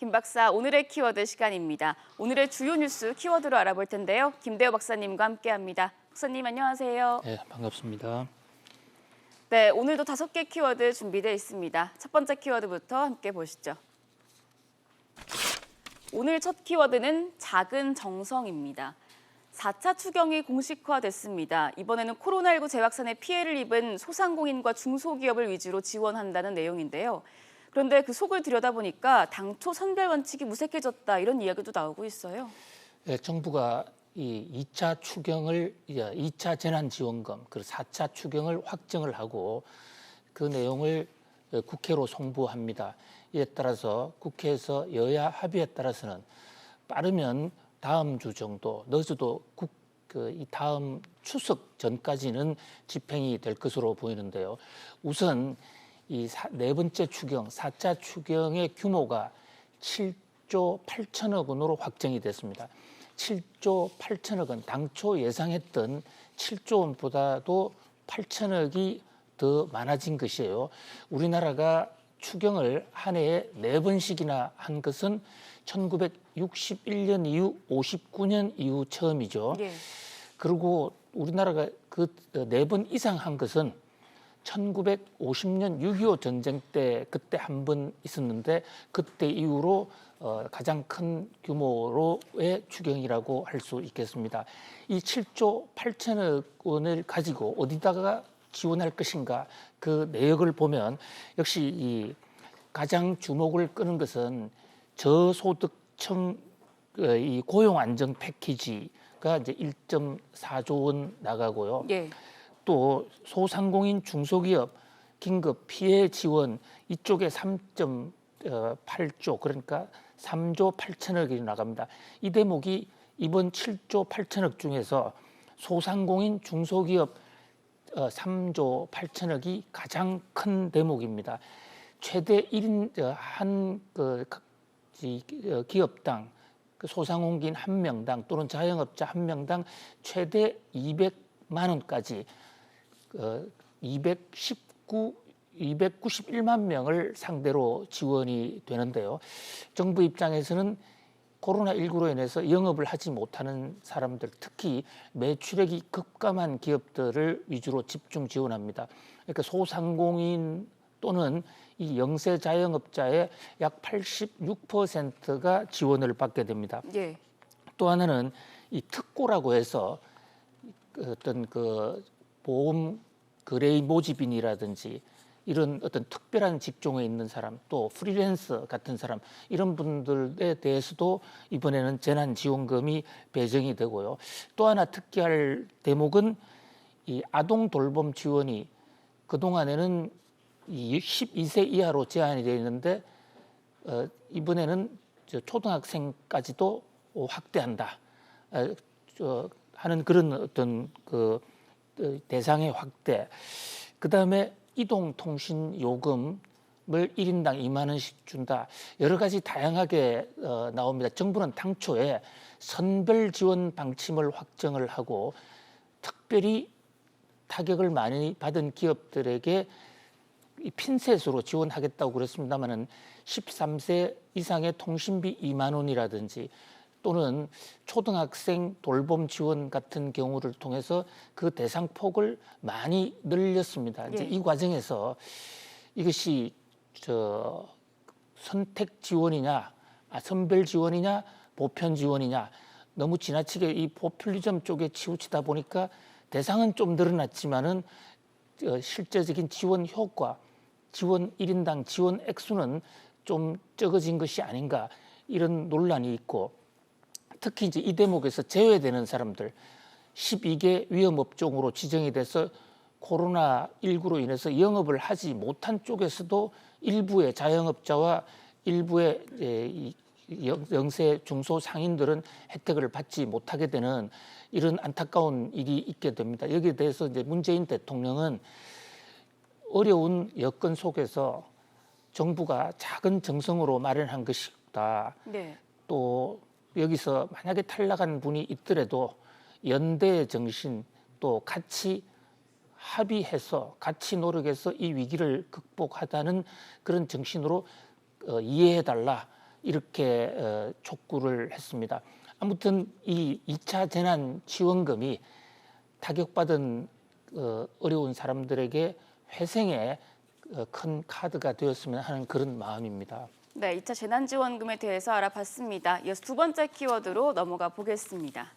김 박사, 오늘의 키워드 시간입니다. 오늘의 주요 뉴스 키워드로 알아볼 텐데요. 김대호 박사님과 함께합니다. 박사님 안녕하세요. 네, 반갑습니다. 네, 오늘도 5개 키워드 준비되어 있습니다. 첫 번째 키워드부터 함께 보시죠. 오늘 첫 키워드는 작은 정성입니다. 4차 추경이 공식화됐습니다. 이번에는 코로나19 재확산에 피해를 입은 소상공인과 중소기업을 위주로 지원한다는 내용인데요. 그런데 그 속을 들여다보니까 당초 선별 원칙이 무색해졌다 이런 이야기도 나오고 있어요. 네, 정부가 이 2차 추경을 2차 재난지원금, 그리고 4차 추경을 확정을 하고 그 내용을 국회로 송부합니다. 이에 따라서 국회에서 여야 합의에 따라서는 빠르면 다음 주 정도, 늦어도 이 다음 추석 전까지는 집행이 될 것으로 보이는데요. 우선 이 네 번째 추경, 4차 추경의 규모가 7조 8천억 원으로 확정이 됐습니다. 7조 8천억 원, 당초 예상했던 7조 원보다도 8천억이 더 많아진 것이에요. 우리나라가 추경을 한 해에 4번씩이나 한 것은 1961년 이후 59년 이후 처음이죠. 네. 그리고 우리나라가 그 4번 이상 한 것은 1950년 6.25 전쟁 때 그때 한 번 있었는데 그때 이후로 가장 큰 규모로의 추경이라고 할 수 있겠습니다. 이 7조 8천억 원을 가지고 어디다가 지원할 것인가 그 내역을 보면 역시 이 가장 주목을 끄는 것은 저소득층 이 고용 안정 패키지가 이제 1.4조 원 나가고요. 예. 또 소상공인 중소기업 긴급 피해 지원 이쪽에 3.8조 그러니까 3조 8천억이 나갑니다. 이 대목이 이번 7조 8천억 중에서 소상공인 중소기업 3조 8천억이 가장 큰 대목입니다. 최대 1인 한 기업당 소상공인 한 명당 또는 자영업자 한 명당 최대 200만 원까지 291만 명을 상대로 지원이 되는데요. 정부 입장에서는 코로나19로 인해서 영업을 하지 못하는 사람들, 특히 매출액이 급감한 기업들을 위주로 집중 지원합니다. 그러니까 소상공인 또는 이 영세 자영업자의 약 86%가 지원을 받게 됩니다. 예. 또 하나는 이 특고라고 해서 어떤 그 보험 거래 모집인이라든지 이런 어떤 특별한 직종에 있는 사람, 또 프리랜서 같은 사람 이런 분들에 대해서도 이번에는 재난지원금이 배정이 되고요. 또 하나 특기할 대목은 이 아동 돌봄 지원이 그동안에는 이 12세 이하로 제한이 되어 있는데 이번에는 초등학생까지도 확대한다 하는 그런 어떤 그 대상의 확대. 그다음에 이동통신 요금을 1인당 2만 원씩 준다. 여러 가지 다양하게 나옵니다. 정부는 당초에 선별 지원 방침을 확정을 하고 특별히 타격을 많이 받은 기업들에게 핀셋으로 지원하겠다고 그랬습니다만은 13세 이상의 통신비 2만 원이라든지 또는 초등학생 돌봄 지원 같은 경우를 통해서 그 대상 폭을 많이 늘렸습니다. 이제 이 과정에서 이것이 선택 지원이냐, 선별 지원이냐, 보편 지원이냐 너무 지나치게 이 포퓰리즘 쪽에 치우치다 보니까 대상은 좀 늘어났지만은 실제적인 지원 효과, 지원 1인당 지원 액수는 좀 적어진 것이 아닌가 이런 논란이 있고 특히 이제 이 대목에서 제외되는 사람들 12개 위험업종으로 지정이 돼서 코로나19로 인해서 영업을 하지 못한 쪽에서도 일부의 자영업자와 일부의 영세 중소 상인들은 혜택을 받지 못하게 되는 이런 안타까운 일이 있게 됩니다. 여기에 대해서 이제 문재인 대통령은 어려운 여건 속에서 정부가 작은 정성으로 마련한 것이다. 네. 또 여기서 만약에 탈락한 분이 있더라도 연대의 정신 또 같이 합의해서 같이 노력해서 이 위기를 극복하다는 그런 정신으로 이해해달라 이렇게 촉구를 했습니다. 아무튼 이 2차 재난지원금이 타격받은 어려운 사람들에게 회생의 큰 카드가 되었으면 하는 그런 마음입니다. 네, 2차 재난지원금에 대해서 알아봤습니다. 이어서 두 번째 키워드로 넘어가 보겠습니다.